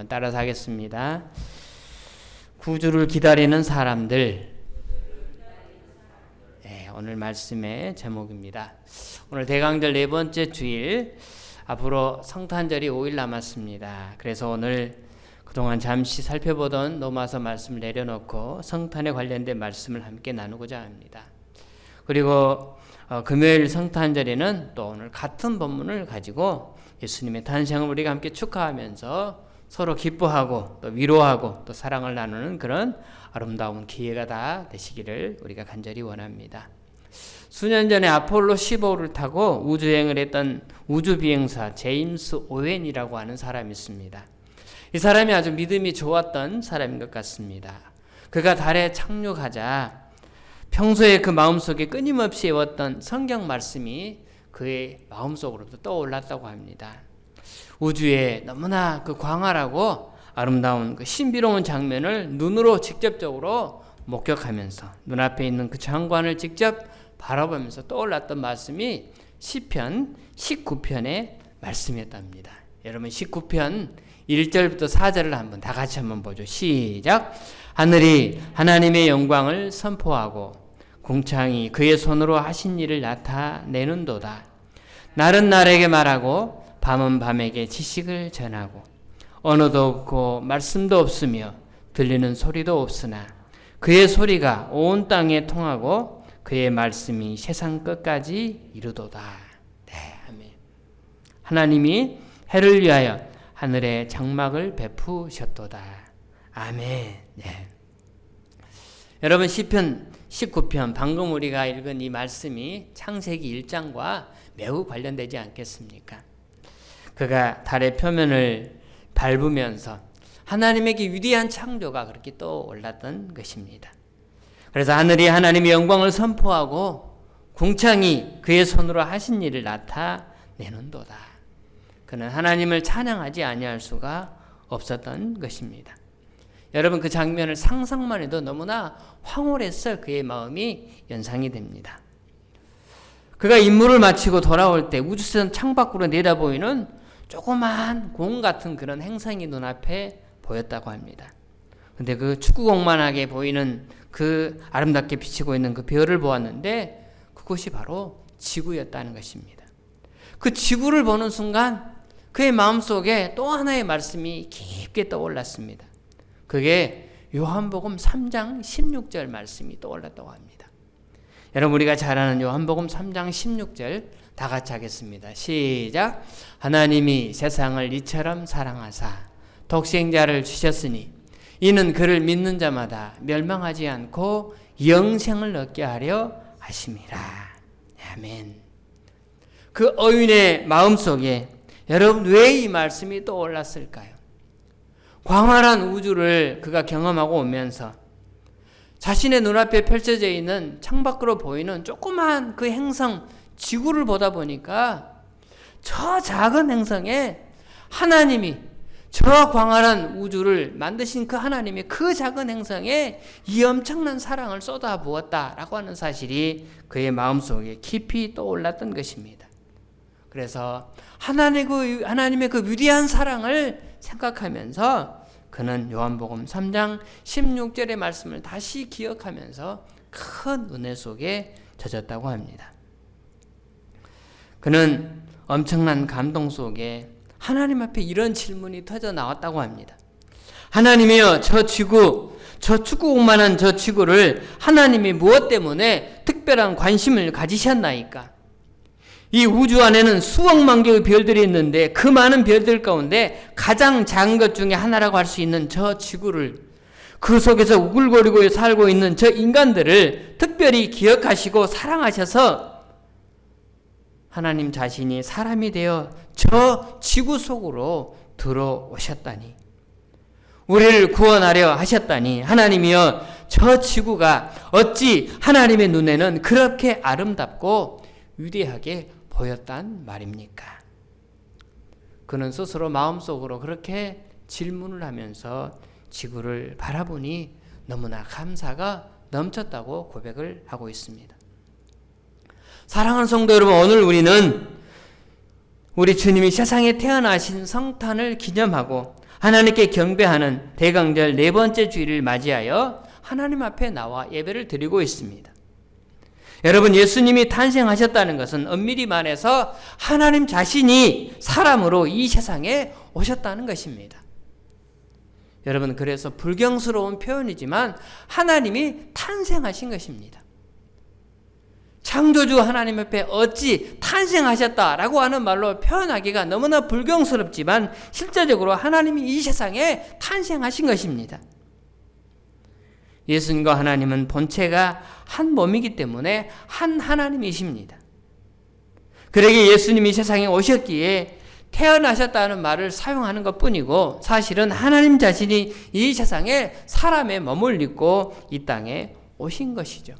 한번 따라서 하겠습니다. 구주를 기다리는 사람들. 네, 오늘 말씀의 제목입니다. 오늘 대강절 네 번째 주일, 앞으로 성탄절이 5일 남았습니다. 그래서 오늘 그동안 잠시 살펴보던 로마서 말씀을 내려놓고 성탄에 관련된 말씀을 함께 나누고자 합니다. 그리고 금요일 성탄절에는 또 오늘 같은 본문을 가지고 예수님의 탄생을 우리가 함께 축하하면서 서로 기뻐하고 또 위로하고 또 사랑을 나누는 그런 아름다운 기회가 다 되시기를 우리가 간절히 원합니다. 수년 전에 아폴로 15호를 타고 우주여행을 했던 우주비행사 제임스 오웬이라고 하는 사람이 있습니다. 이 사람이 아주 믿음이 좋았던 사람인 것 같습니다. 그가 달에 착륙하자 평소에 그 마음속에 끊임없이 외웠던 성경 말씀이 그의 마음속으로도 떠올랐다고 합니다. 우주에 너무나 그 광활하고 아름다운 그 신비로운 장면을 눈으로 직접적으로 목격하면서 눈앞에 있는 그 장관을 직접 바라보면서 떠올랐던 말씀이 시편 19편의 말씀이었답니다. 여러분 19편 1절부터 4절을 한번 다 같이 한번 보죠. 시작. 하늘이 하나님의 영광을 선포하고 궁창이 그의 손으로 하신 일을 나타내는도다. 날은 날에게 말하고 밤은 밤에게 지식을 전하고 언어도 없고 말씀도 없으며 들리는 소리도 없으나 그의 소리가 온 땅에 통하고 그의 말씀이 세상 끝까지 이르도다. 네, 아멘. 하나님이 해를 위하여 하늘에 장막을 베푸셨도다. 아멘. 네. 여러분 시편 19편 방금 우리가 읽은 이 말씀이 창세기 1장과 매우 관련되지 않겠습니까? 그가 달의 표면을 밟으면서 하나님에게 위대한 창조가 그렇게 떠올랐던 것입니다. 그래서 하늘이 하나님의 영광을 선포하고 궁창이 그의 손으로 하신 일을 나타내는도다. 그는 하나님을 찬양하지 아니할 수가 없었던 것입니다. 여러분 그 장면을 상상만 해도 너무나 황홀했을 그의 마음이 연상이 됩니다. 그가 임무를 마치고 돌아올 때 우주선 창밖으로 내다보이는 조그만 공 같은 그런 행성이 눈앞에 보였다고 합니다. 근데 그 축구공만하게 보이는 그 아름답게 비치고 있는 그 별을 보았는데 그것이 바로 지구였다는 것입니다. 그 지구를 보는 순간 그의 마음속에 또 하나의 말씀이 깊게 떠올랐습니다. 그게 요한복음 3장 16절 말씀이 떠올랐다고 합니다. 여러분 우리가 잘 아는 요한복음 3장 16절 다 같이 하겠습니다. 시작. 하나님이 세상을 이처럼 사랑하사 독생자를 주셨으니 이는 그를 믿는 자마다 멸망하지 않고 영생을 얻게 하려 하심이라. 아멘. 그 어윈의 마음속에 여러분 왜 이 말씀이 떠올랐을까요? 광활한 우주를 그가 경험하고 오면서 자신의 눈앞에 펼쳐져 있는 창밖으로 보이는 조그만 그 행성 지구를 보다 보니까 저 작은 행성에 하나님이 저 광활한 우주를 만드신 그 하나님이 그 작은 행성에 이 엄청난 사랑을 쏟아 부었다라고 하는 사실이 그의 마음속에 깊이 떠올랐던 것입니다. 그래서 하나님의 그 위대한 사랑을 생각하면서 그는 요한복음 3장 16절의 말씀을 다시 기억하면서 큰 은혜 속에 젖었다고 합니다. 그는 엄청난 감동 속에 하나님 앞에 이런 질문이 터져 나왔다고 합니다. 하나님이여, 저 지구, 저 축구공만한 저 지구를 하나님이 무엇 때문에 특별한 관심을 가지셨나이까? 이 우주 안에는 수억만 개의 별들이 있는데 그 많은 별들 가운데 가장 작은 것 중에 하나라고 할 수 있는 저 지구를, 그 속에서 우글거리고 살고 있는 저 인간들을 특별히 기억하시고 사랑하셔서 하나님 자신이 사람이 되어 저 지구 속으로 들어오셨다니, 우리를 구원하려 하셨다니, 하나님이여, 저 지구가 어찌 하나님의 눈에는 그렇게 아름답고 위대하게 보였단 말입니까? 그는 스스로 마음속으로 그렇게 질문을 하면서 지구를 바라보니 너무나 감사가 넘쳤다고 고백을 하고 있습니다. 사랑하는 성도 여러분, 오늘 우리는 우리 주님이 세상에 태어나신 성탄을 기념하고 하나님께 경배하는 대강절 네 번째 주일을 맞이하여 하나님 앞에 나와 예배를 드리고 있습니다. 여러분, 예수님이 탄생하셨다는 것은 엄밀히 말해서 하나님 자신이 사람으로 이 세상에 오셨다는 것입니다. 여러분, 그래서 불경스러운 표현이지만 하나님이 탄생하신 것입니다. 창조주 하나님 앞에 어찌 탄생하셨다라고 하는 말로 표현하기가 너무나 불경스럽지만 실제적으로 하나님이 이 세상에 탄생하신 것입니다. 예수님과 하나님은 본체가 한 몸이기 때문에 한 하나님이십니다. 그러기에 예수님이 세상에 오셨기에 태어나셨다는 말을 사용하는 것뿐이고 사실은 하나님 자신이 이 세상에 사람의 몸을 입고 이 땅에 오신 것이죠.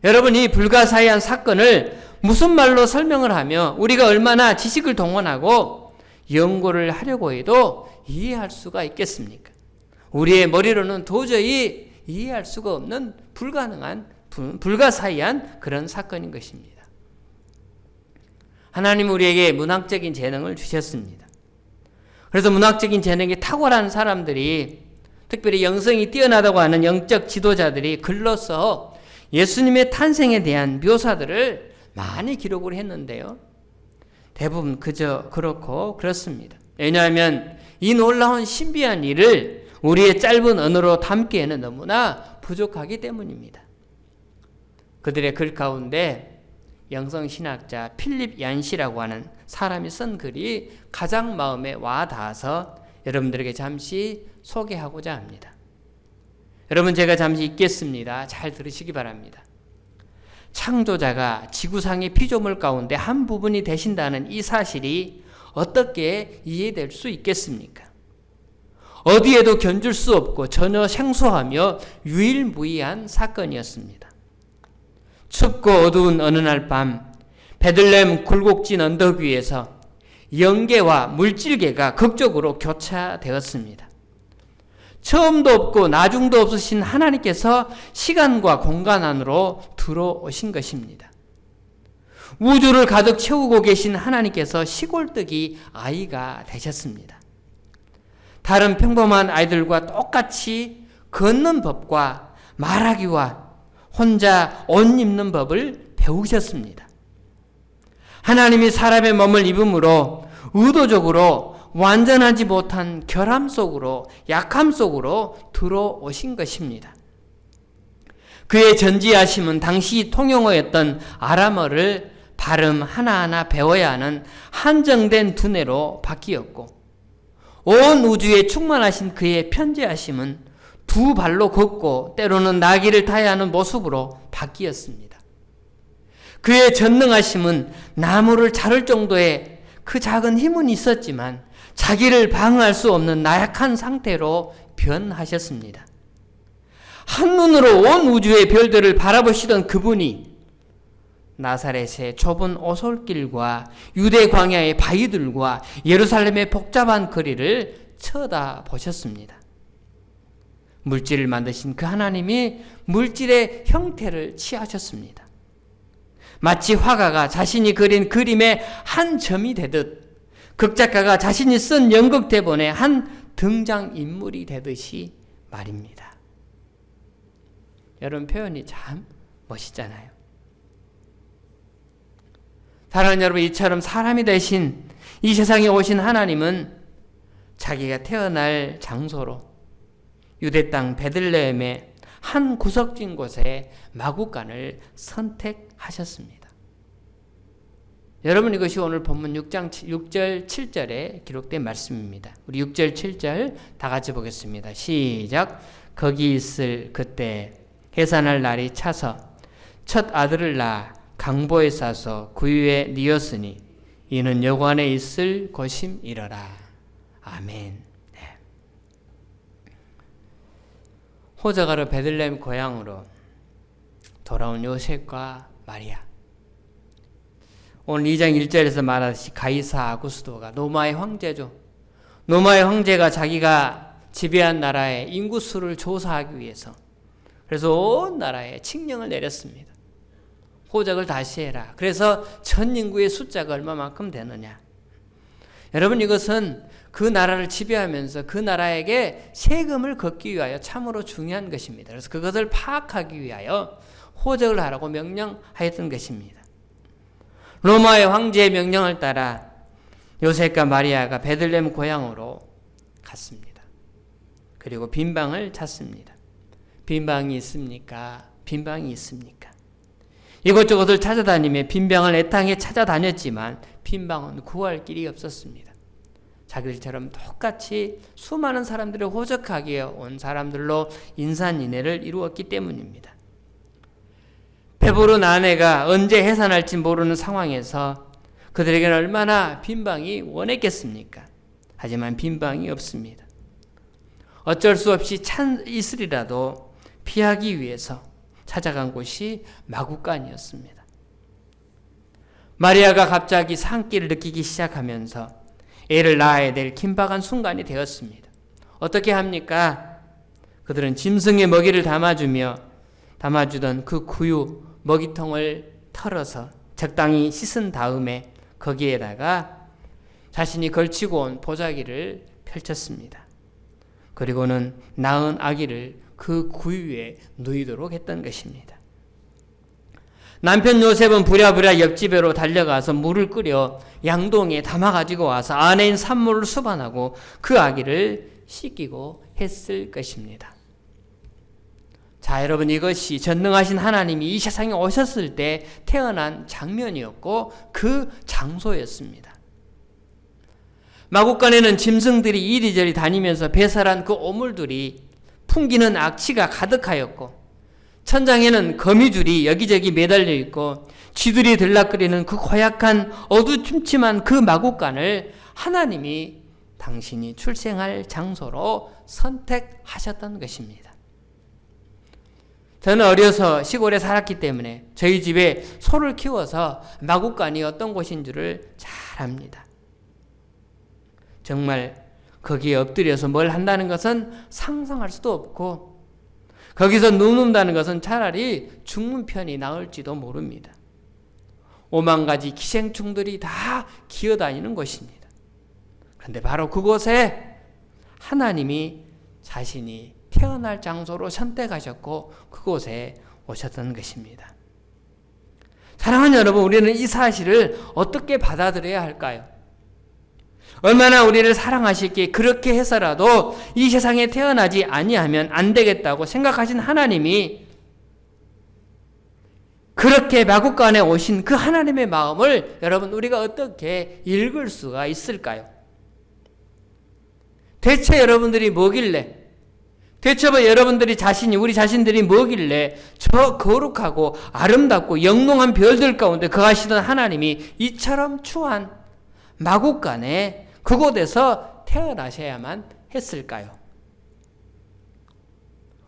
여러분, 이 불가사의한 사건을 무슨 말로 설명을 하며 우리가 얼마나 지식을 동원하고 연구를 하려고 해도 이해할 수가 있겠습니까? 우리의 머리로는 도저히 이해할 수가 없는 불가능한 불가사의한 그런 사건인 것입니다. 하나님 우리에게 문학적인 재능을 주셨습니다. 그래서 문학적인 재능이 탁월한 사람들이, 특별히 영성이 뛰어나다고 하는 영적 지도자들이 글로써 예수님의 탄생에 대한 묘사들을 많이 기록을 했는데요. 대부분 그저 그렇고 그렇습니다. 왜냐하면 이 놀라운 신비한 일을 우리의 짧은 언어로 담기에는 너무나 부족하기 때문입니다. 그들의 글 가운데 영성신학자 필립 얀시라고 하는 사람이 쓴 글이 가장 마음에 와 닿아서 여러분들에게 잠시 소개하고자 합니다. 여러분, 제가 잠시 읽겠습니다. 잘 들으시기 바랍니다. 창조자가 지구상의 피조물 가운데 한 부분이 되신다는 이 사실이 어떻게 이해될 수 있겠습니까? 어디에도 견줄 수 없고 전혀 생소하며 유일무이한 사건이었습니다. 춥고 어두운 어느 날 밤, 베들레헴 굴곡진 언덕 위에서 영계와 물질계가 극적으로 교차되었습니다. 처음도 없고 나중도 없으신 하나님께서 시간과 공간 안으로 들어오신 것입니다. 우주를 가득 채우고 계신 하나님께서 시골뜨기 아이가 되셨습니다. 다른 평범한 아이들과 똑같이 걷는 법과 말하기와 혼자 옷 입는 법을 배우셨습니다. 하나님이 사람의 몸을 입음으로 의도적으로 완전하지 못한 결함 속으로, 약함 속으로 들어오신 것입니다. 그의 전지하심은 당시 통용어였던 아람어를 발음 하나하나 배워야 하는 한정된 두뇌로 바뀌었고, 온 우주에 충만하신 그의 편재하심은 두 발로 걷고 때로는 나귀를 타야 하는 모습으로 바뀌었습니다. 그의 전능하심은 나무를 자를 정도의 그 작은 힘은 있었지만 자기를 방어할 수 없는 나약한 상태로 변하셨습니다. 한눈으로 온 우주의 별들을 바라보시던 그분이 나사렛의 좁은 오솔길과 유대 광야의 바위들과 예루살렘의 복잡한 거리를 쳐다보셨습니다. 물질을 만드신 그 하나님이 물질의 형태를 취하셨습니다. 마치 화가가 자신이 그린 그림의 한 점이 되듯 극작가가 자신이 쓴 연극 대본의 한 등장인물이 되듯이 말입니다. 여러분, 표현이 참 멋있잖아요. 사랑하는 여러분, 이처럼 사람이 되신 이 세상에 오신 하나님은 자기가 태어날 장소로 유대 땅 베들레헴의 한 구석진 곳에 마구간을 선택하셨습니다. 여러분, 이것이 오늘 본문 6절 7절에 기록된 말씀입니다. 우리 6절 7절 다 같이 보겠습니다. 시작. 거기 있을 그때 해산할 날이 차서 첫 아들을 낳아 강보에 싸서 구유에 뉘었으니 이는 여관에 있을 것임이러라. 아멘. 네. 호적아로 베들레헴 고향으로 돌아온 요셉과 마리아. 오늘 2장 1절에서 말하듯이 가이사 아구스도가 로마의 황제죠. 로마의 황제가 자기가 지배한 나라의 인구수를 조사하기 위해서 그래서 온 나라에 칙령을 내렸습니다. 호적을 다시 해라. 그래서 전 인구의 숫자가 얼마만큼 되느냐. 여러분, 이것은 그 나라를 지배하면서 그 나라에게 세금을 걷기 위하여 참으로 중요한 것입니다. 그래서 그것을 파악하기 위하여 호적을 하라고 명령하였던 것입니다. 로마의 황제의 명령을 따라 요셉과 마리아가 베들레헴 고향으로 갔습니다. 그리고 빈방을 찾습니다. 빈방이 있습니까? 빈방이 있습니까? 이곳저곳을 찾아다니며 빈방을 애타게 찾아다녔지만 빈방은 구할 길이 없었습니다. 자기들처럼 똑같이 수많은 사람들을 호적하기에 온 사람들로 인산인해를 이루었기 때문입니다. 배부른 아내가 언제 해산할지 모르는 상황에서 그들에게는 얼마나 빈방이 원했겠습니까? 하지만 빈방이 없습니다. 어쩔 수 없이 있으리라도 피하기 위해서 찾아간 곳이 마구간이었습니다. 마리아가 갑자기 산기를 느끼기 시작하면서 애를 낳아야 될 긴박한 순간이 되었습니다. 어떻게 합니까? 그들은 짐승의 먹이를 담아주던 그 구유 먹이통을 털어서 적당히 씻은 다음에 거기에다가 자신이 걸치고 온 보자기를 펼쳤습니다. 그리고는 낳은 아기를 그 구유에 누이도록 했던 것입니다. 남편 요셉은 부랴부랴 옆집으로 달려가서 물을 끓여 양동이에 담아가지고 와서 아내인 산모를 수반하고 그 아기를 씻기고 했을 것입니다. 자, 여러분, 이것이 전능하신 하나님이 이 세상에 오셨을 때 태어난 장면이었고 그 장소였습니다. 마구간에는 짐승들이 이리저리 다니면서 배설한 그 오물들이 풍기는 악취가 가득하였고 천장에는 거미줄이 여기저기 매달려 있고 쥐들이 들락거리는 그 고약한 어두침침한 그 마구간을 하나님이 당신이 출생할 장소로 선택하셨던 것입니다. 저는 어려서 시골에 살았기 때문에 저희 집에 소를 키워서 마구간이 어떤 곳인 줄을 잘 압니다. 정말 거기에 엎드려서 뭘 한다는 것은 상상할 수도 없고 거기서 눕는다는 것은 차라리 죽는 편이 나을지도 모릅니다. 5만 가지 기생충들이 다 기어다니는 곳입니다. 그런데 바로 그곳에 하나님이 자신이 태어날 장소로 선택하셨고 그곳에 오셨던 것입니다. 사랑하는 여러분, 우리는 이 사실을 어떻게 받아들여야 할까요? 얼마나 우리를 사랑하시기에 그렇게 해서라도 이 세상에 태어나지 아니하면 안 되겠다고 생각하신 하나님이 그렇게 마구간에 오신 그 하나님의 마음을 여러분 우리가 어떻게 읽을 수가 있을까요? 대체 여러분들이 뭐길래, 대체 여러분들이 우리 자신들이 뭐길래 저 거룩하고 아름답고 영롱한 별들 가운데 거하시던 하나님이 이처럼 추한 마구간에 그곳에서 태어나셔야만 했을까요?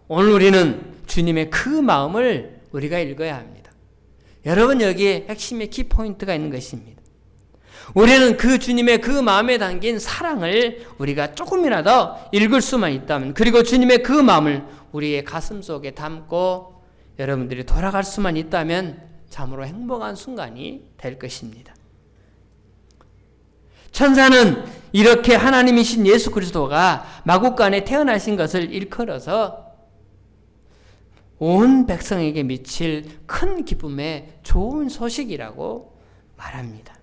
오늘 우리는 주님의 그 마음을 우리가 읽어야 합니다. 여러분, 여기에 핵심의 키포인트가 있는 것입니다. 우리는 그 주님의 그 마음에 담긴 사랑을 우리가 조금이라도 읽을 수만 있다면, 그리고 주님의 그 마음을 우리의 가슴 속에 담고 여러분들이 돌아갈 수만 있다면 참으로 행복한 순간이 될 것입니다. 천사는 이렇게 하나님이신 예수 그리스도가 마구간에 태어나신 것을 일컬어서 온 백성에게 미칠 큰 기쁨의 좋은 소식이라고 말합니다.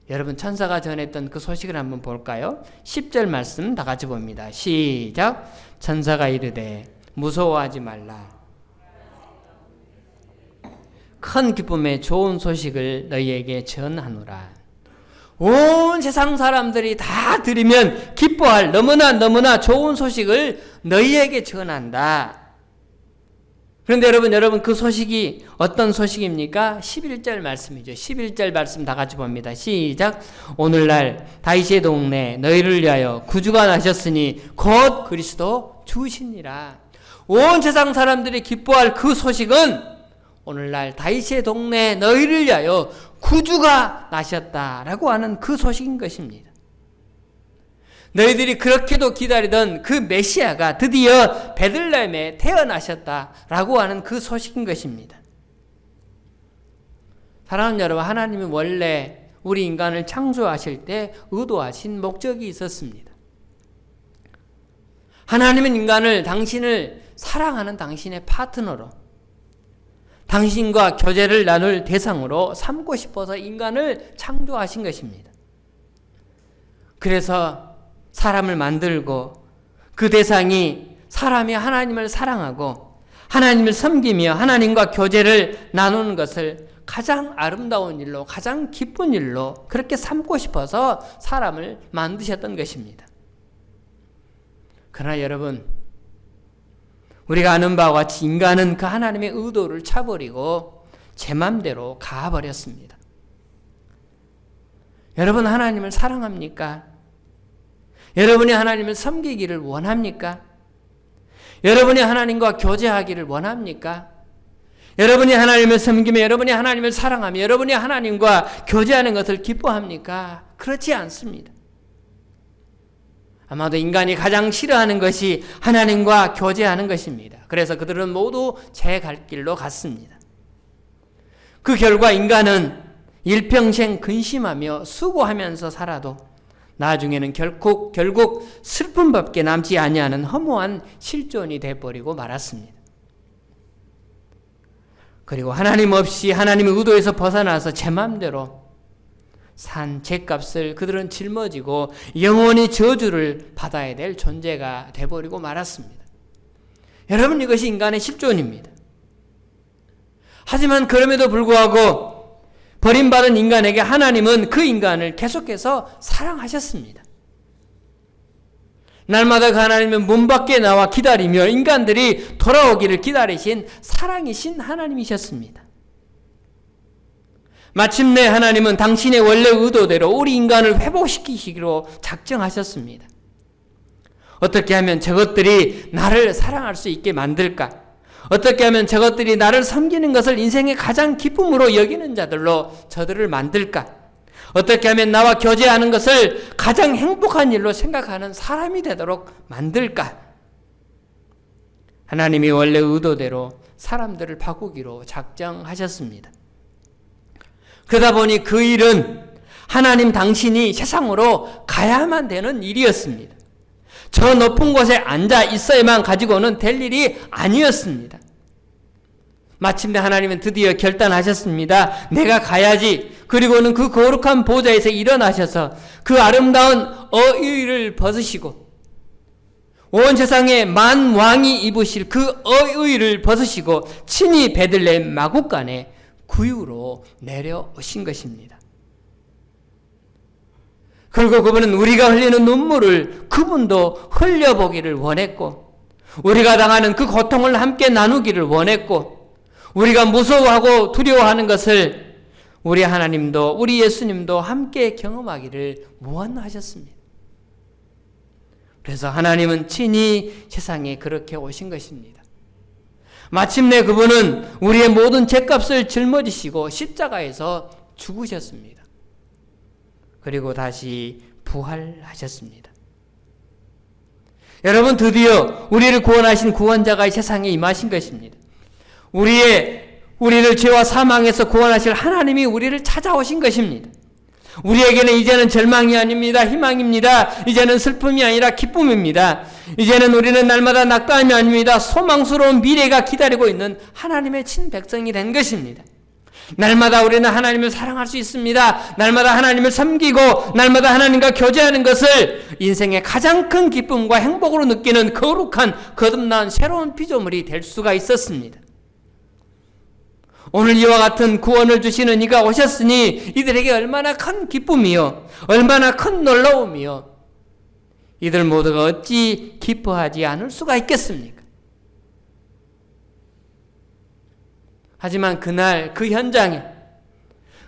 여러분, 천사가 전했던 그 소식을 한번 볼까요? 10절 말씀 다 같이 봅니다. 시작. 천사가 이르되 무서워하지 말라. 큰 기쁨의 좋은 소식을 너희에게 전하노라. 온 세상 사람들이 다 들으면 기뻐할 너무나 좋은 소식을 너희에게 전한다. 그런데 여러분 그 소식이 어떤 소식입니까? 11절 말씀이죠. 11절 말씀 다 같이 봅니다. 시작. 오늘날 다윗의 동네 너희를 위하여 구주가 나셨으니 곧 그리스도 주시니라. 온 세상 사람들이 기뻐할 그 소식은 오늘날 다윗의 동네 너희를 위하여 구주가 나셨다라고 하는 그 소식인 것입니다. 너희들이 그렇게도 기다리던 그 메시아가 드디어 베들레헴에 태어나셨다라고 하는 그 소식인 것입니다. 사랑하는 여러분, 하나님이 원래 우리 인간을 창조하실 때 의도하신 목적이 있었습니다. 하나님은 인간을 당신을 사랑하는 당신의 파트너로, 당신과 교제를 나눌 대상으로 삼고 싶어서 인간을 창조하신 것입니다. 그래서 사람을 만들고 그 대상이 사람이 하나님을 사랑하고 하나님을 섬기며 하나님과 교제를 나누는 것을 가장 아름다운 일로, 가장 기쁜 일로 그렇게 삼고 싶어서 사람을 만드셨던 것입니다. 그러나 여러분, 우리가 아는 바와 같이 인간은 그 하나님의 의도를 차버리고 제 맘대로 가버렸습니다. 여러분, 하나님을 사랑합니까? 여러분이 하나님을 섬기기를 원합니까? 여러분이 하나님과 교제하기를 원합니까? 여러분이 하나님을 섬기며 여러분이 하나님을 사랑하며 여러분이 하나님과 교제하는 것을 기뻐합니까? 그렇지 않습니다. 아마도 인간이 가장 싫어하는 것이 하나님과 교제하는 것입니다. 그래서 그들은 모두 제 갈 길로 갔습니다. 그 결과 인간은 일평생 근심하며 수고하면서 살아도 나중에는 결국 슬픔밖에 남지 아니하는 허무한 실존이 되어버리고 말았습니다. 그리고 하나님 없이 하나님의 의도에서 벗어나서 제 마음대로 산 죗값을 그들은 짊어지고 영원히 저주를 받아야 될 존재가 되어버리고 말았습니다. 여러분, 이것이 인간의 실존입니다. 하지만 그럼에도 불구하고 버림받은 인간에게 하나님은 그 인간을 계속해서 사랑하셨습니다. 날마다 그 하나님은 문 밖에 나와 기다리며 인간들이 돌아오기를 기다리신 사랑이신 하나님이셨습니다. 마침내 하나님은 당신의 원래 의도대로 우리 인간을 회복시키시기로 작정하셨습니다. 어떻게 하면 저것들이 나를 사랑할 수 있게 만들까? 어떻게 하면 저것들이 나를 섬기는 것을 인생의 가장 기쁨으로 여기는 자들로 저들을 만들까? 어떻게 하면 나와 교제하는 것을 가장 행복한 일로 생각하는 사람이 되도록 만들까? 하나님이 원래 의도대로 사람들을 바꾸기로 작정하셨습니다. 그러다 보니 그 일은 하나님 당신이 세상으로 가야만 되는 일이었습니다. 저 높은 곳에 앉아 있어야만 가지고는 될 일이 아니었습니다. 마침내 하나님은 드디어 결단하셨습니다. 내가 가야지. 그리고는 그 거룩한 보좌에서 일어나셔서 그 아름다운 어의를 벗으시고 온 세상에 만왕이 입으실 그 어의를 벗으시고 친히 베들레헴 마구간에 구유로 내려오신 것입니다. 그리고 그분은 우리가 흘리는 눈물을 그분도 흘려보기를 원했고, 우리가 당하는 그 고통을 함께 나누기를 원했고, 우리가 무서워하고 두려워하는 것을 우리 하나님도 우리 예수님도 함께 경험하기를 원하셨습니다. 그래서 하나님은 친히 세상에 그렇게 오신 것입니다. 마침내 그분은 우리의 모든 죄값을 짊어지시고 십자가에서 죽으셨습니다. 그리고 다시 부활하셨습니다. 여러분, 드디어 우리를 구원하신 구원자가 이 세상에 임하신 것입니다. 우리를 죄와 사망에서 구원하실 하나님이 우리를 찾아오신 것입니다. 우리에게는 이제는 절망이 아닙니다. 희망입니다. 이제는 슬픔이 아니라 기쁨입니다. 이제는 우리는 날마다 낙담이 아닙니다. 소망스러운 미래가 기다리고 있는 하나님의 친백성이 된 것입니다. 날마다 우리는 하나님을 사랑할 수 있습니다. 날마다 하나님을 섬기고 날마다 하나님과 교제하는 것을 인생의 가장 큰 기쁨과 행복으로 느끼는 거룩한 거듭난 새로운 피조물이 될 수가 있었습니다. 오늘 이와 같은 구원을 주시는 이가 오셨으니 이들에게 얼마나 큰 기쁨이요, 얼마나 큰 놀라움이요, 이들 모두가 어찌 기뻐하지 않을 수가 있겠습니까? 하지만 그날 그 현장에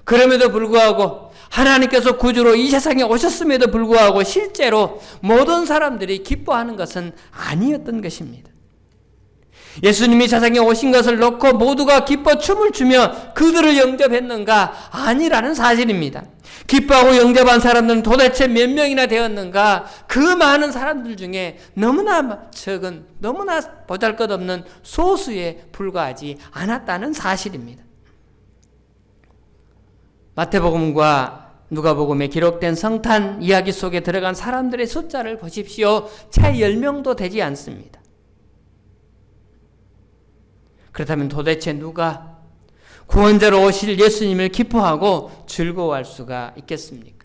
그럼에도 불구하고 하나님께서 구주로 이 세상에 오셨음에도 불구하고 실제로 모든 사람들이 기뻐하는 것은 아니었던 것입니다. 예수님이 세상에 오신 것을 놓고 모두가 기뻐 춤을 추며 그들을 영접했는가? 아니라는 사실입니다. 기뻐하고 영접한 사람들은 도대체 몇 명이나 되었는가? 그 많은 사람들 중에 너무나 적은, 너무나 보잘것없는 소수에 불과하지 않았다는 사실입니다. 마태복음과 누가복음에 기록된 성탄 이야기 속에 들어간 사람들의 숫자를 보십시오. 채 10명도 되지 않습니다. 그렇다면 도대체 누가 구원자로 오실 예수님을 기뻐하고 즐거워할 수가 있겠습니까?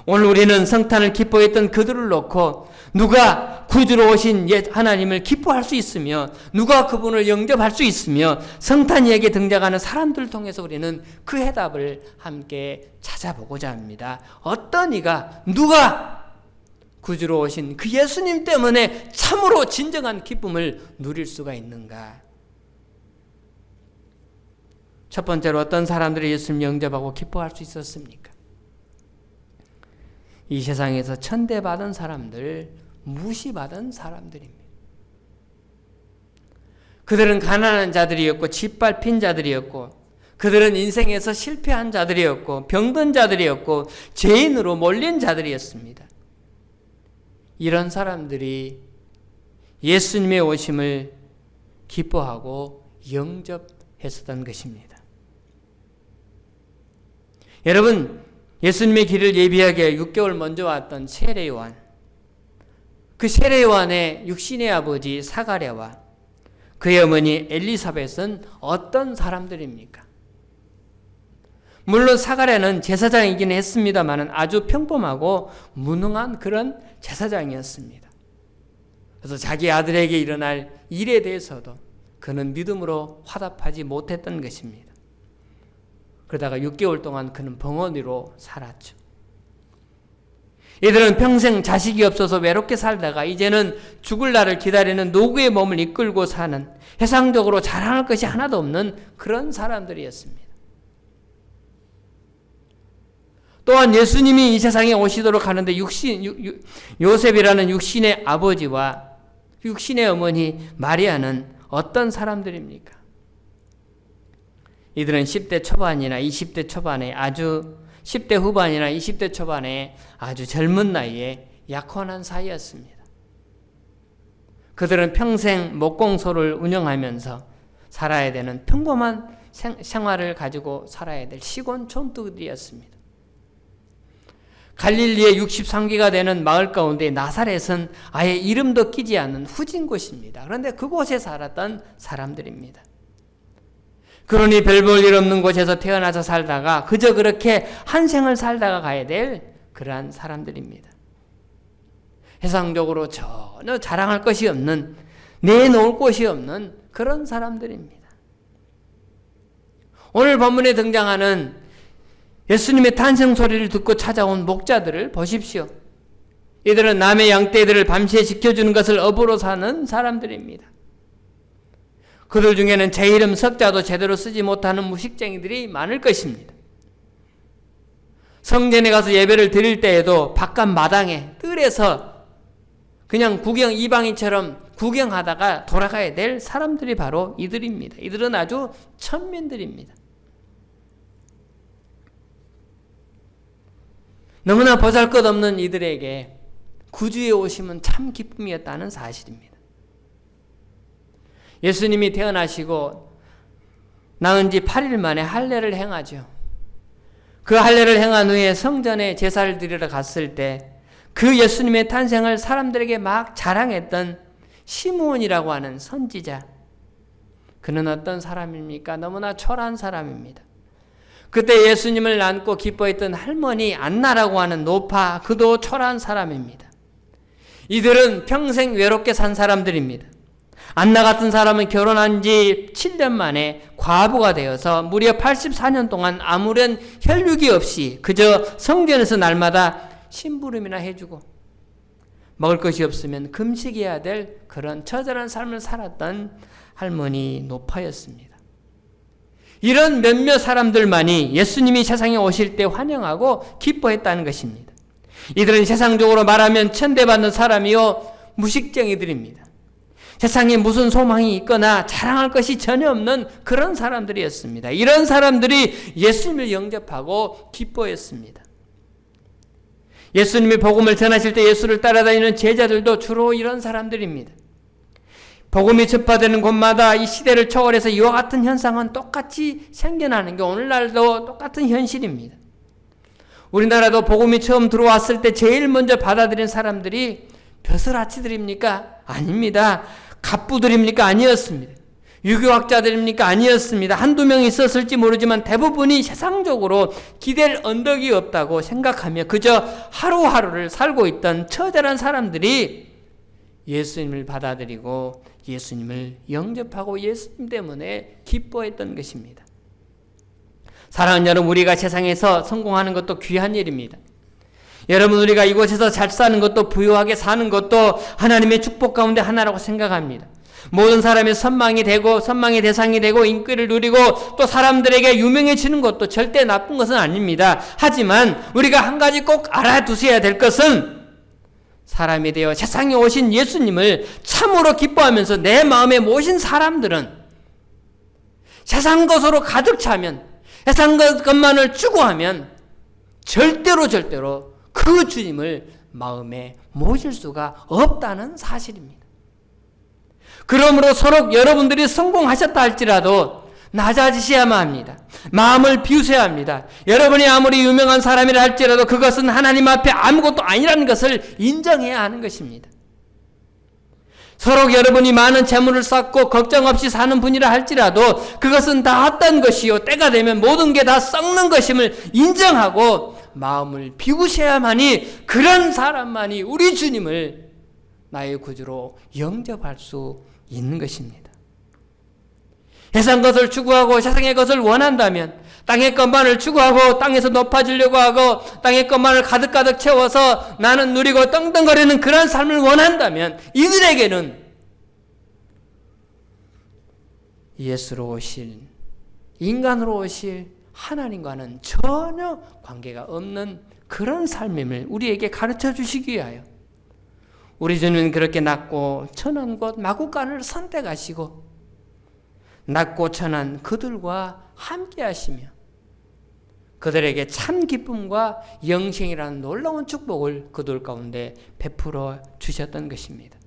오늘 우리는 성탄을 기뻐했던 그들을 놓고 누가 구주로 오신 하나님을 기뻐할 수 있으며 누가 그분을 영접할 수 있으며 성탄 이야기에 등장하는 사람들을 통해서 우리는 그 해답을 함께 찾아보고자 합니다. 어떤 이가 누가 구주로 오신 그 예수님 때문에 참으로 진정한 기쁨을 누릴 수가 있는가? 첫 번째로 어떤 사람들이 예수님 영접하고 기뻐할 수 있었습니까? 이 세상에서 천대받은 사람들, 무시받은 사람들입니다. 그들은 가난한 자들이었고 짓밟힌 자들이었고 그들은 인생에서 실패한 자들이었고 병든 자들이었고 죄인으로 몰린 자들이었습니다. 이런 사람들이 예수님의 오심을 기뻐하고 영접했었던 것입니다. 여러분, 예수님의 길을 예비하게 6개월 먼저 왔던 세례요한, 그 세례요한의 육신의 아버지 사가랴와 그의 어머니 엘리사벳은 어떤 사람들입니까? 물론 사가랴는 제사장이긴 했습니다만 아주 평범하고 무능한 그런 제사장이었습니다. 그래서 자기 아들에게 일어날 일에 대해서도 그는 믿음으로 화답하지 못했던 것입니다. 그러다가 6개월 동안 그는 벙어리로 살았죠. 이들은 평생 자식이 없어서 외롭게 살다가 이제는 죽을 날을 기다리는 노구의 몸을 이끌고 사는 세상적으로 자랑할 것이 하나도 없는 그런 사람들이었습니다. 또한 예수님이 이 세상에 오시도록 하는데 요셉이라는 육신의 아버지와 육신의 어머니 마리아는 어떤 사람들입니까? 이들은 10대 초반이나 20대 초반에 10대 후반이나 20대 초반에 아주 젊은 나이에 약혼한 사이였습니다. 그들은 평생 목공소를 운영하면서 살아야 되는 평범한 생활을 가지고 살아야 될 시골 촌뜨들이었습니다. 갈릴리의 63기가 되는 마을 가운데 나사렛은 아예 이름도 끼지 않는 후진 곳입니다. 그런데 그곳에 살았던 사람들입니다. 그러니 별 볼 일 없는 곳에서 태어나서 살다가 그저 그렇게 한 생을 살다가 가야 될 그러한 사람들입니다. 세상적으로 전혀 자랑할 것이 없는, 내놓을 곳이 없는 그런 사람들입니다. 오늘 본문에 등장하는 예수님의 탄생 소리를 듣고 찾아온 목자들을 보십시오. 이들은 남의 양떼들을 밤새 지켜주는 것을 업으로 사는 사람들입니다. 그들 중에는 제 이름 석자도 제대로 쓰지 못하는 무식쟁이들이 많을 것입니다. 성전에 가서 예배를 드릴 때에도 바깥 마당에 뜰에서 그냥 이방인처럼 구경하다가 돌아가야 될 사람들이 바로 이들입니다. 이들은 아주 천민들입니다. 너무나 보잘것없는 이들에게 구주의 오심은 참 기쁨이었다는 사실입니다. 예수님이 태어나시고 낳은 지 8일 만에 할례를 행하죠. 그 할례를 행한 후에 성전에 제사를 드리러 갔을 때 그 예수님의 탄생을 사람들에게 막 자랑했던 시므온이라고 하는 선지자, 그는 어떤 사람입니까? 너무나 초라한 사람입니다. 그때 예수님을 안고 기뻐했던 할머니 안나라고 하는 노파, 그도 초라한 사람입니다. 이들은 평생 외롭게 산 사람들입니다. 안나 같은 사람은 결혼한 지 7년 만에 과부가 되어서 무려 84년 동안 아무런 혈육이 없이 그저 성전에서 날마다 심부름이나 해주고 먹을 것이 없으면 금식해야 될 그런 처절한 삶을 살았던 할머니 노파였습니다. 이런 몇몇 사람들만이 예수님이 세상에 오실 때 환영하고 기뻐했다는 것입니다. 이들은 세상적으로 말하면 천대받는 사람이요 무식쟁이들입니다. 세상에 무슨 소망이 있거나 자랑할 것이 전혀 없는 그런 사람들이었습니다. 이런 사람들이 예수님을 영접하고 기뻐했습니다. 예수님이 복음을 전하실 때 예수를 따라다니는 제자들도 주로 이런 사람들입니다. 복음이 전파되는 곳마다 이 시대를 초월해서 이와 같은 현상은 똑같이 생겨나는 게 오늘날도 똑같은 현실입니다. 우리나라도 복음이 처음 들어왔을 때 제일 먼저 받아들인 사람들이 벼슬아치들입니까? 아닙니다. 갑부들입니까? 아니었습니다. 유교학자들입니까? 아니었습니다. 한두 명 있었을지 모르지만 대부분이 세상적으로 기댈 언덕이 없다고 생각하며 그저 하루하루를 살고 있던 처절한 사람들이 예수님을 받아들이고 예수님을 영접하고 예수님 때문에 기뻐했던 것입니다. 사랑하는 여러분, 우리가 세상에서 성공하는 것도 귀한 일입니다. 여러분, 우리가 이곳에서 잘 사는 것도 부유하게 사는 것도 하나님의 축복 가운데 하나라고 생각합니다. 모든 사람이 선망이 되고 선망의 대상이 되고 인기를 누리고 또 사람들에게 유명해지는 것도 절대 나쁜 것은 아닙니다. 하지만 우리가 한 가지 꼭 알아두셔야 될 것은 사람이 되어 세상에 오신 예수님을 참으로 기뻐하면서 내 마음에 모신 사람들은 세상 것으로 가득 차면 세상 것만을 추구하면 절대로 그 주님을 마음에 모실 수가 없다는 사실입니다. 그러므로 서로 여러분들이 성공하셨다 할지라도 낮아지셔야만 합니다. 마음을 비우셔야 합니다. 여러분이 아무리 유명한 사람이라 할지라도 그것은 하나님 앞에 아무것도 아니라는 것을 인정해야 하는 것입니다. 서로 여러분이 많은 재물을 쌓고 걱정 없이 사는 분이라 할지라도 그것은 다 헛된 것이요 때가 되면 모든 게 다 썩는 것임을 인정하고 마음을 비우셔야만이 그런 사람만이 우리 주님을 나의 구주로 영접할 수 있는 것입니다. 세상 것을 추구하고 세상의 것을 원한다면 땅의 것만을 추구하고 땅에서 높아지려고 하고 땅의 것만을 가득가득 채워서 나는 누리고 떵떵거리는 그런 삶을 원한다면 이들에게는 예수로 오실 인간으로 오실 하나님과는 전혀 관계가 없는 그런 삶임을 우리에게 가르쳐 주시기 위하여 우리 주님은 그렇게 낮고 천한 곳 마구간을 선택하시고 낮고 천한 그들과 함께 하시며 그들에게 참 기쁨과 영생이라는 놀라운 축복을 그들 가운데 베풀어 주셨던 것입니다.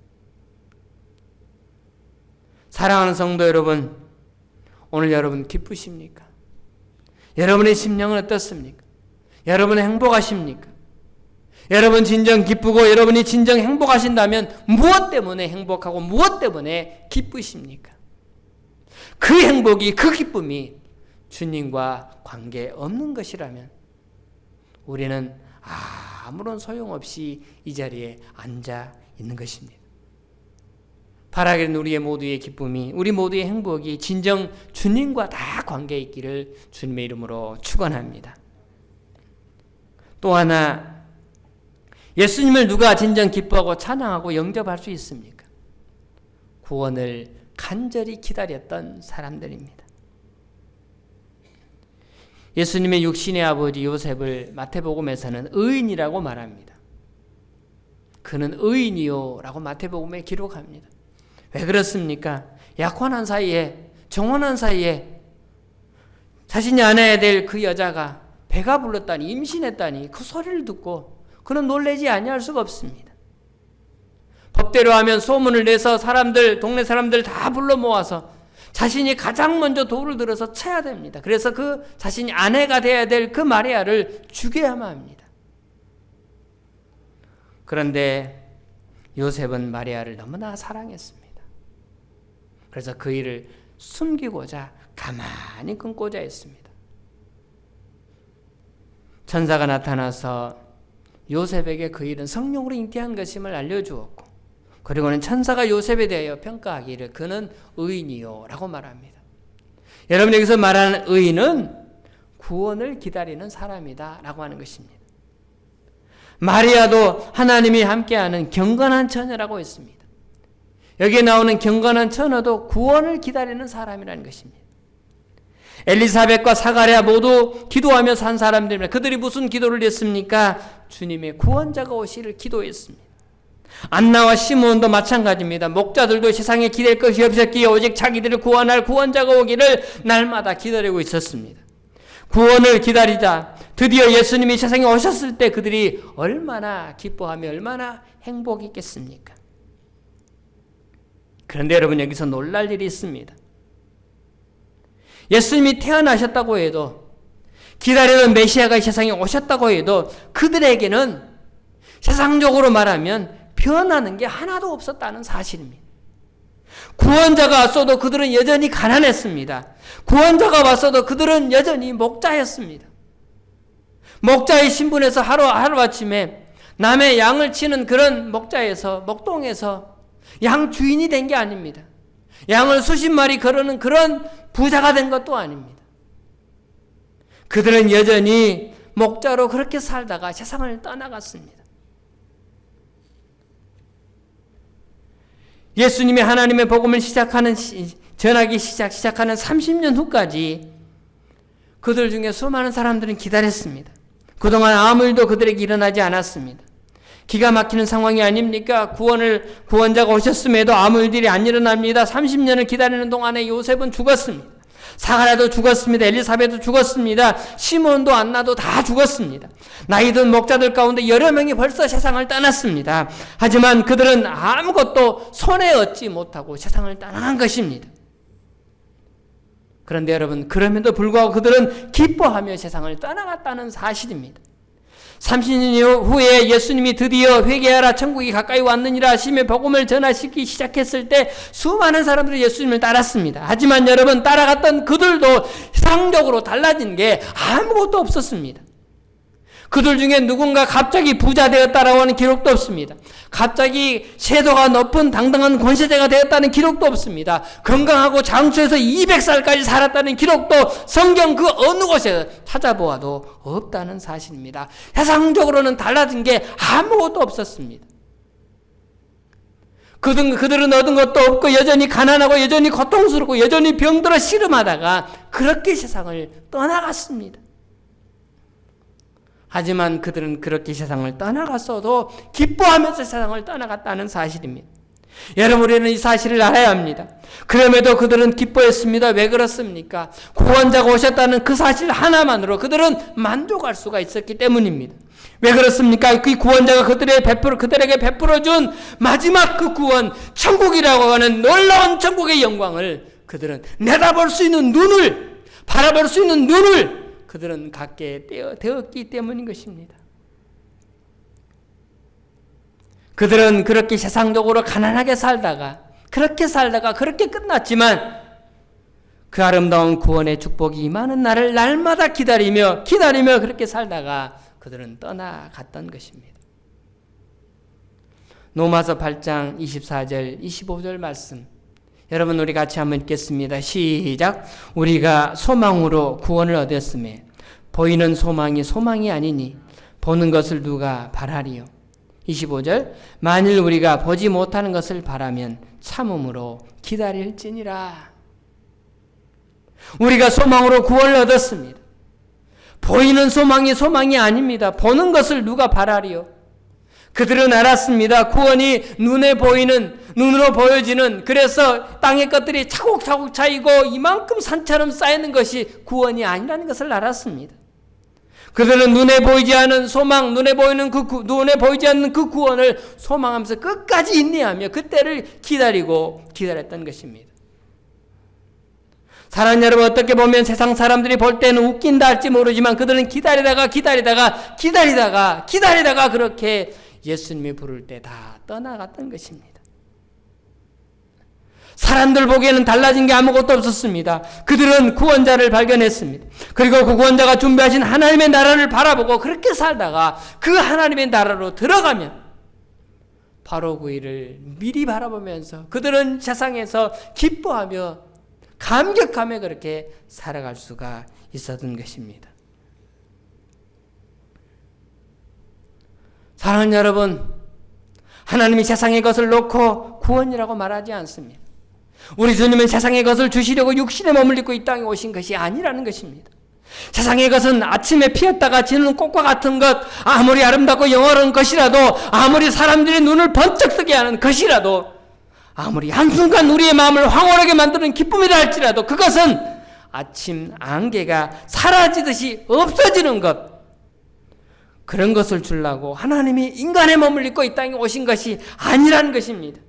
사랑하는 성도 여러분, 오늘 여러분 기쁘십니까? 여러분의 심령은 어떻습니까? 여러분은 행복하십니까? 여러분 진정 기쁘고 여러분이 진정 행복하신다면 무엇 때문에 행복하고 무엇 때문에 기쁘십니까? 그 행복이 그 기쁨이 주님과 관계없는 것이라면 우리는 아무런 소용없이 이 자리에 앉아 있는 것입니다. 바라기는 우리의 모두의 기쁨이 우리 모두의 행복이 진정 주님과 다 관계 있기를 주님의 이름으로 축원합니다. 또 하나 예수님을 누가 진정 기뻐하고 찬양하고 영접할 수 있습니까? 구원을 간절히 기다렸던 사람들입니다. 예수님의 육신의 아버지 요셉을 마태복음에서는 의인이라고 말합니다. 그는 의인이요 라고 마태복음에 기록합니다. 왜 그렇습니까? 약혼한 사이에 정혼한 사이에 자신이 안아야 될 그 여자가 배가 불렀다니 임신했다니 그 소리를 듣고 그는 놀라지 아니할 수가 없습니다. 법대로 하면 소문을 내서 동네 사람들 다 불러 모아서 자신이 가장 먼저 돌을 들어서 쳐야 됩니다. 그래서 그 자신이 아내가 돼야 될 그 마리아를 죽여야만 합니다. 그런데 요셉은 마리아를 너무나 사랑했습니다. 그래서 그 일을 숨기고자 가만히 끊고자 했습니다. 천사가 나타나서 요셉에게 그 일은 성령으로 잉태한 것임을 알려주었고 그리고는 천사가 요셉에 대하여 평가하기를 그는 의인이요 라고 말합니다. 여러분 여기서 말하는 의인은 구원을 기다리는 사람이다 라고 하는 것입니다. 마리아도 하나님이 함께하는 경건한 처녀라고 했습니다. 여기에 나오는 경건한 처녀도 구원을 기다리는 사람이라는 것입니다. 엘리사벳과 사가랴 모두 기도하며 산 사람들입니다. 그들이 무슨 기도를 했습니까? 주님의 구원자가 오시를 기도했습니다. 안나와 시므온도 마찬가지입니다. 목자들도 세상에 기댈 것이 없었기에 오직 자기들을 구원할 구원자가 오기를 날마다 기다리고 있었습니다. 구원을 기다리자 드디어 예수님이 세상에 오셨을 때 그들이 얼마나 기뻐하며 얼마나 행복했겠습니까? 그런데 여러분 여기서 놀랄 일이 있습니다. 예수님이 태어나셨다고 해도 기다리는 메시아가 이 세상에 오셨다고 해도 그들에게는 세상적으로 말하면 변하는 게 하나도 없었다는 사실입니다. 구원자가 왔어도 그들은 여전히 가난했습니다. 구원자가 왔어도 그들은 여전히 목자였습니다. 목자의 신분에서 하루아침에 남의 양을 치는 그런 목동에서 양 주인이 된 게 아닙니다. 양을 수십 마리 거르는 그런 부자가 된 것도 아닙니다. 그들은 여전히 목자로 그렇게 살다가 세상을 떠나갔습니다. 예수님이 하나님의 복음을 전하기 시작하는 30년 후까지 그들 중에 수많은 사람들은 기다렸습니다. 그동안 아무 일도 그들에게 일어나지 않았습니다. 기가 막히는 상황이 아닙니까? 구원자가 오셨음에도 아무 일들이 안 일어납니다. 30년을 기다리는 동안에 요셉은 죽었습니다. 사가랴도 죽었습니다. 엘리사벳도 죽었습니다. 시몬도 안나도 다 죽었습니다. 나이든 목자들 가운데 여러 명이 벌써 세상을 떠났습니다. 하지만 그들은 아무것도 손에 얻지 못하고 세상을 떠나간 것입니다. 그런데 여러분, 그럼에도 불구하고 그들은 기뻐하며 세상을 떠나갔다는 사실입니다. 30년 후에 예수님이 드디어 회개하라 천국이 가까이 왔느니라 하시며 복음을 전하시기 시작했을 때 수많은 사람들이 예수님을 따랐습니다. 하지만 여러분, 따라갔던 그들도 세상적으로 달라진 게 아무것도 없었습니다. 그들 중에 누군가 갑자기 부자 되었다라고 하는 기록도 없습니다. 갑자기 세도가 높은 당당한 권세자가 되었다는 기록도 없습니다. 건강하고 장수해서 200살까지 살았다는 기록도 성경 그 어느 곳에 찾아보아도 없다는 사실입니다. 세상적으로는 달라진 게 아무것도 없었습니다. 그들은 얻은 것도 없고 여전히 가난하고 여전히 고통스럽고 여전히 병들어 씨름하다가 그렇게 세상을 떠나갔습니다. 하지만 그들은 그렇게 세상을 떠나갔어도 기뻐하면서 세상을 떠나갔다는 사실입니다. 여러분, 우리는 이 사실을 알아야 합니다. 그럼에도 그들은 기뻐했습니다. 왜 그렇습니까? 구원자가 오셨다는 그 사실 하나만으로 그들은 만족할 수가 있었기 때문입니다. 왜 그렇습니까? 그 구원자가 그들에게 베풀어준 마지막 그 구원, 천국이라고 하는 놀라운 천국의 영광을 그들은 내다볼 수 있는 눈을, 바라볼 수 있는 눈을 그들은 갖게 되었기 때문인 것입니다. 그들은 그렇게 세상적으로 가난하게 살다가 그렇게 끝났지만 그 아름다운 구원의 축복이 임하는 날을 날마다 기다리며 그렇게 살다가 그들은 떠나갔던 것입니다. 로마서 8장 24절 25절 말씀, 여러분 우리 같이 한번 읽겠습니다. 시작. 우리가 소망으로 구원을 얻었음에 보이는 소망이 아니니 보는 것을 누가 바라리요. 25절. 만일 우리가 보지 못하는 것을 바라면 참음으로 기다릴지니라. 우리가 소망으로 구원을 얻었습니다. 보이는 소망이 아닙니다. 보는 것을 누가 바라리요. 그들은 알았습니다. 구원이 눈으로 보여지는, 그래서 땅의 것들이 차곡차곡 차이고 이만큼 산처럼 쌓이는 것이 구원이 아니라는 것을 알았습니다. 그들은 눈에 보이지 않는 소망, 눈에 보이지 않는 그 구원을 소망하면서 끝까지 인내하며 그때를 기다렸던 것입니다. 사랑하는 여러분, 어떻게 보면 세상 사람들이 볼 때는 웃긴다 할지 모르지만 그들은 기다리다가 그렇게 예수님이 부를 때 다 떠나갔던 것입니다. 사람들 보기에는 달라진 게 아무것도 없었습니다. 그들은 구원자를 발견했습니다. 그리고 그 구원자가 준비하신 하나님의 나라를 바라보고 그렇게 살다가 그 하나님의 나라로 들어가면 바로 그 일을 미리 바라보면서 그들은 세상에서 기뻐하며 감격하며 그렇게 살아갈 수가 있었던 것입니다. 사랑하는 여러분, 하나님이 세상의 것을 놓고 구원이라고 말하지 않습니다. 우리 주님은 세상의 것을 주시려고 육신에 머물러 이 땅에 오신 것이 아니라는 것입니다. 세상의 것은 아침에 피었다가 지는 꽃과 같은 것, 아무리 아름답고 영화로운 것이라도, 아무리 사람들의 눈을 번쩍 뜨게 하는 것이라도, 아무리 한순간 우리의 마음을 황홀하게 만드는 기쁨이라 할지라도 그것은 아침 안개가 사라지듯이 없어지는 것, 그런 것을 주려고 하나님이 인간에 머물러 이 땅에 오신 것이 아니라는 것입니다.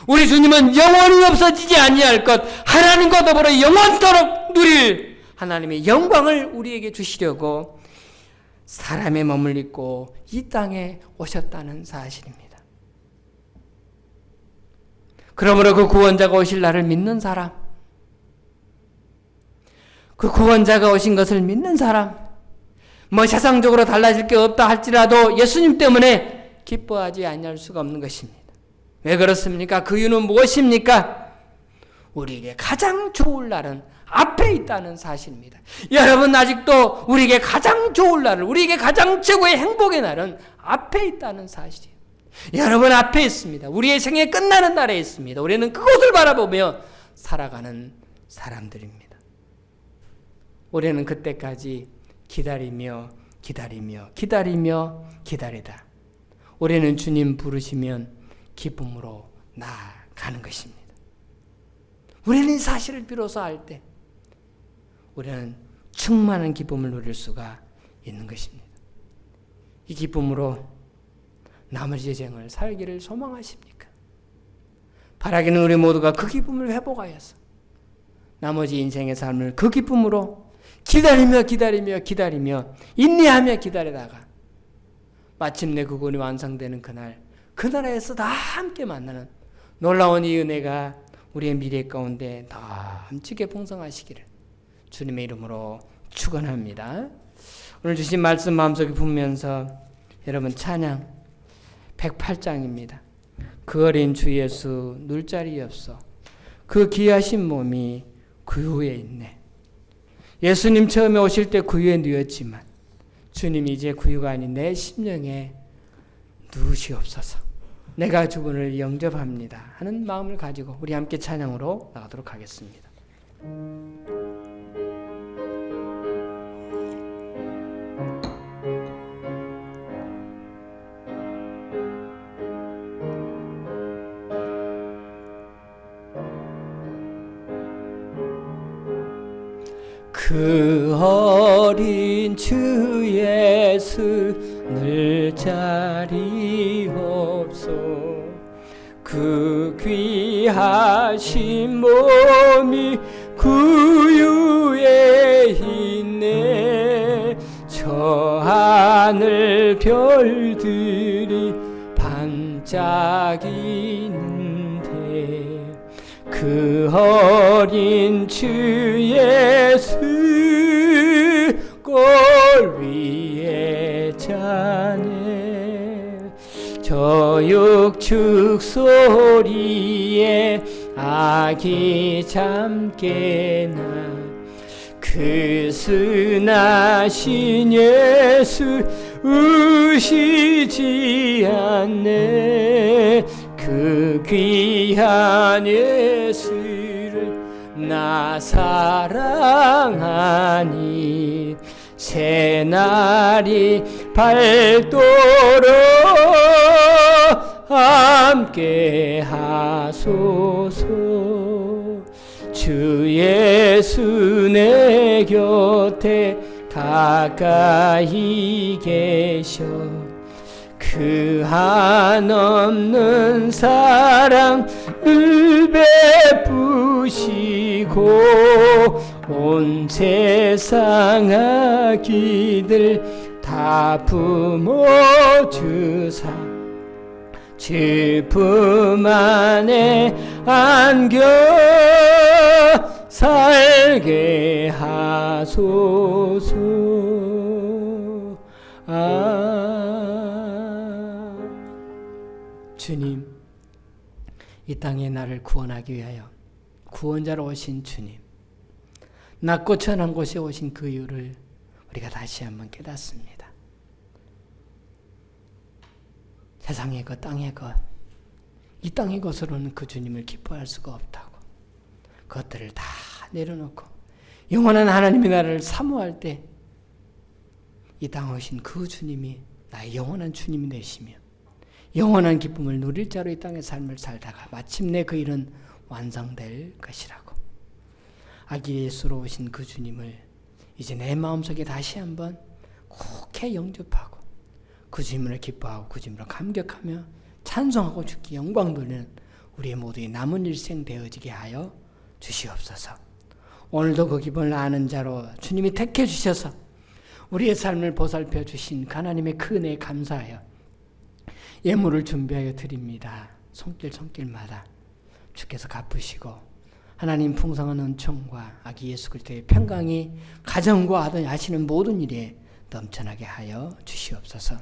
우리 주님은 영원히 없어지지 아니할 것, 하나님과 더불어 영원토록 누릴 하나님의 영광을 우리에게 주시려고 사람의 몸을 입고 이 땅에 오셨다는 사실입니다. 그러므로 그 구원자가 오실 날을 믿는 사람, 그 구원자가 오신 것을 믿는 사람, 세상적으로 달라질 게 없다 할지라도 예수님 때문에 기뻐하지 아니할 수가 없는 것입니다. 왜 그렇습니까? 그 이유는 무엇입니까? 우리에게 가장 좋을 날은 앞에 있다는 사실입니다. 여러분, 아직도 우리에게 가장 좋을 날을, 우리에게 가장 최고의 행복의 날은 앞에 있다는 사실이에요. 여러분, 앞에 있습니다. 우리의 생애 끝나는 날에 있습니다. 우리는 그곳을 바라보며 살아가는 사람들입니다. 우리는 그때까지 기다리며 기다리다 우리는 주님 부르시면 기쁨으로 나아가는 것입니다. 우리는 이 사실을 비로소 알 때 우리는 충만한 기쁨을 누릴 수가 있는 것입니다. 이 기쁨으로 나머지 여정을 살기를 소망하십니까? 바라기는 우리 모두가 그 기쁨을 회복하여서 나머지 인생의 삶을 그 기쁨으로 기다리며 인내하며 기다리다가 마침내 그분이 완성되는 그날, 그 나라에서 다 함께 만나는 놀라운 이 은혜가 우리의 미래 가운데 넘치게 풍성하시기를 주님의 이름으로 축원합니다. 오늘 주신 말씀 마음속에 품으면서 여러분 찬양 108장입니다. 그 어린 주 예수 눌 자리 없어 그 귀하신 몸이 구유에 있네. 예수님 처음에 오실 때 구유에 누웠지만 주님이 이제 구유가 아닌 내 심령에 누르시옵소서. 내가 주분을 영접합니다 하는 마음을 가지고 우리 함께 찬양으로 나가도록 하겠습니다. 그 어린 주 예수 늘 자리 없어 그 귀하신 몸이 구유에 있네. 저 하늘 별들이 반짝이는데 그 어린 주 예수 골 위에 자네. 저 육축 소리에 아기 잠 깨나 그 순하신 예수 우시지 않네. 그 귀한 예수를 나 사랑하니 새날이 밝도록 함께 하소서. 주 예수 내 곁에 가까이 계셔 그 한없는 사랑을 베푸시고 온 세상 아기들 다 품어주사 주 품 안에 안겨 살게 하소서. 주님, 이 땅에 나를 구원하기 위하여 구원자로 오신 주님, 낮고 천한 곳에 오신 그 이유를 우리가 다시 한번 깨닫습니다. 세상의 것, 땅의 것, 이 땅의 것으로는 그 주님을 기뻐할 수가 없다고 그것들을 다 내려놓고 영원한 하나님의 나라를 사모할 때 이 땅에 오신 그 주님이 나의 영원한 주님이 되시며 영원한 기쁨을 누릴 자로 이 땅의 삶을 살다가 마침내 그 일은 완성될 것이라고 아기 예수로 오신 그 주님을 이제 내 마음속에 다시 한번 굳게 영접하고 그 주님을 기뻐하고 그 주님을 감격하며 찬송하고 주께 영광 돌리는 우리의 모두의 남은 일생 되어지게 하여 주시옵소서. 오늘도 그 기분을 아는 자로 주님이 택해 주셔서 우리의 삶을 보살펴 주신 하나님의 그 은혜에 감사하여 예물을 준비하여 드립니다. 손길마다 주께서 갚으시고 하나님 풍성한 은총과 아기 예수 그리스도의 평강이 가정과 하시는 모든 일에 넘쳐나게 하여 주시옵소서.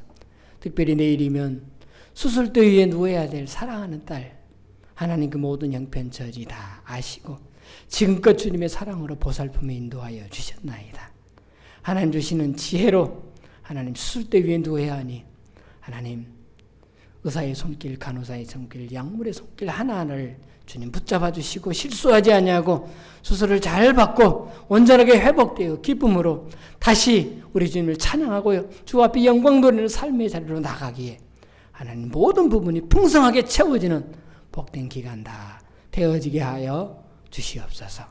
특별히 내일이면 수술대 위에 누워야 될 사랑하는 딸, 하나님 그 모든 형편처지 다 아시고 지금껏 주님의 사랑으로 보살핌에 인도하여 주셨나이다. 하나님 주시는 지혜로 하나님 수술대 위에 누워야 하니 하나님 의사의 손길, 간호사의 손길, 약물의 손길 하나하나를 주님 붙잡아 주시고 실수하지 아니하고 수술을 잘 받고 온전하게 회복되어 기쁨으로 다시 우리 주님을 찬양하고요. 주 앞에 영광 돌리는 삶의 자리로 나가기에 하나님 모든 부분이 풍성하게 채워지는 복된 기간 다 되어지게 하여 주시옵소서.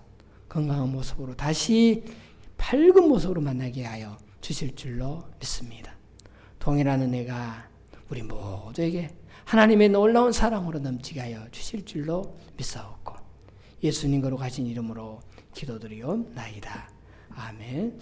건강한 모습으로 다시 밝은 모습으로 만나게 하여 주실 줄로 믿습니다. 동일한 은혜가 우리 모두에게 하나님의 놀라운 사랑으로 넘치게 하여 주실 줄로 믿사옵고 예수님 거룩하신 이름으로 기도드리옵나이다. 아멘.